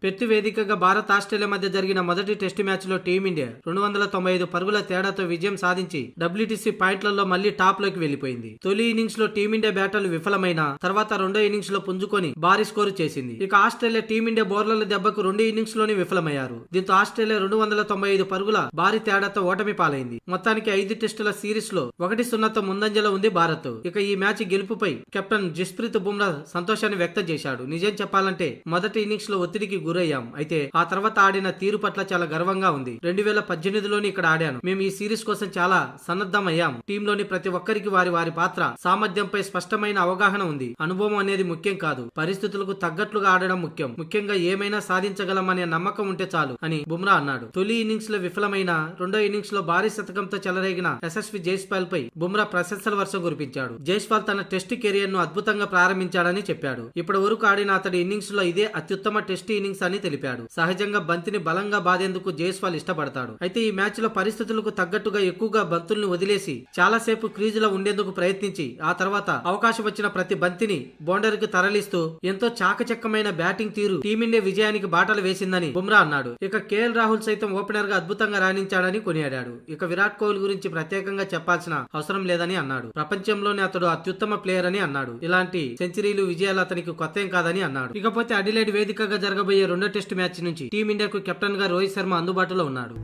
Perth వేదికగా Bharat Australia మధ్య జరిగిన మొదటి టెస్టు మ్యాచ్ లో టీమిండియా 295 పరుగుల తేడాతో విజయం సాధించి WTC పాయింట్లలో మళ్లీ టాప్ లోకి వెళ్లిపోయింది. తొలి ఇన్నింగ్స్ లో టీమిండియా బ్యాటర్లు విఫలమైన తర్వాత రెండో ఇన్నింగ్స్ లో పుంజుకొని భారీ స్కోరు చేసింది. ఇక ఆస్ట్రేలియా టీమిండియా బౌలర్ల దెబ్బకు రెండు ఇన్నింగ్స్ లోనే విఫలమయ్యారు. దీంతో ఆస్ట్రేలియా 295 పరుగుల భారీ తేడాతో ఓటమి పాలైంది. మొత్తానికి 5 టెస్టుల సిరీస్ లో 1-0తో ముందంజలో ఉంది భారత్. ఇక ఈ మ్యాచ్ గెలుపుపై కెప్టెన్ జస్ప్రీత్ బుమ్రా సంతోషాన్ని వ్యక్తం చేశాడు. నిజం చెప్పాలంటే మొదటి ఇన్నింగ్స్ లో ఒత్తిడికి గురయ్యాం, అయితే ఆ తర్వాత ఆడిన తీరు పట్ల చాలా గర్వంగా ఉంది. 2018లోని ఇక్కడ ఆడాను. మేము ఈ సిరీస్ కోసం చాలా సన్నద్ధమయ్యాం. టీంలోని ప్రతి ఒక్కరికి వారి వారి పాత్ర సామర్థ్యంపై స్పష్టమైన అవగాహన ఉంది. అనుభవం అనేది ముఖ్యం కాదు, పరిస్థితులకు తగ్గట్లుగా ఆడడం ముఖ్యం. ముఖ్యంగా ఏమైనా సాధించగలమనే నమ్మకం ఉంటే చాలు అని బుమ్రా అన్నాడు. తొలి ఇన్నింగ్స్ లో విఫలమైన రెండో ఇన్నింగ్స్ లో భారీ శతకంతో చెలరేగిన యశస్వి జైస్వాల్ పై బుమ్రా ప్రశంసల వర్షం కురిపించాడు. జైస్వాల్ తన టెస్ట్ కెరియర్ ను అద్భుతంగా ప్రారంభించాడని చెప్పాడు. ఇప్పటి వరకు ఆడిన అతడి ఇన్నింగ్స్ లో ఇదే అత్యుత్తమ టెస్ట్ ఇన్నింగ్స్ అని తెలిపాడు. సహజంగా బంతిని బలంగా బాదేందుకు జైస్వాల్ ఇష్టపడతాడు. అయితే ఈ మ్యాచ్ లో పరిస్థితులకు తగ్గట్టుగా ఎక్కువగా బంతుల్ని వదిలేసి చాలాసేపు క్రీజులో ఉండేందుకు ప్రయత్నించి ఆ తర్వాత అవకాశం వచ్చిన ప్రతి బంతిని బౌండరీకి తరలిస్తూ ఎంతో చాకచక్యమైన బ్యాటింగ్ తీరు టీమిండియా విజయానికి బాటలు వేసిందని బుమ్రా అన్నాడు. ఇక కేఎల్ రాహుల్ సైతం ఓపెనర్ గా అద్భుతంగా రాణించాడని కొనియాడాడు. ఇక విరాట్ కోహ్లీ గురించి ప్రత్యేకంగా చెప్పాల్సిన అవసరం లేదని అన్నాడు. ప్రపంచంలోనే అతడు అత్యుత్తమ ప్లేయర్ అని అన్నాడు. ఇలాంటి సెంచరీలు విజయాలు అతనికి కొత్తేం కాదని అన్నాడు. ఇకపోతే అడిలైడ్ వేదికగా జరగబోయే రెండో టెస్ట్ మ్యాచ్ నుంచి టీమిండియాకు కెప్టెన్ గా రోహిత్ శర్మ అందుబాటులో ఉన్నాడు.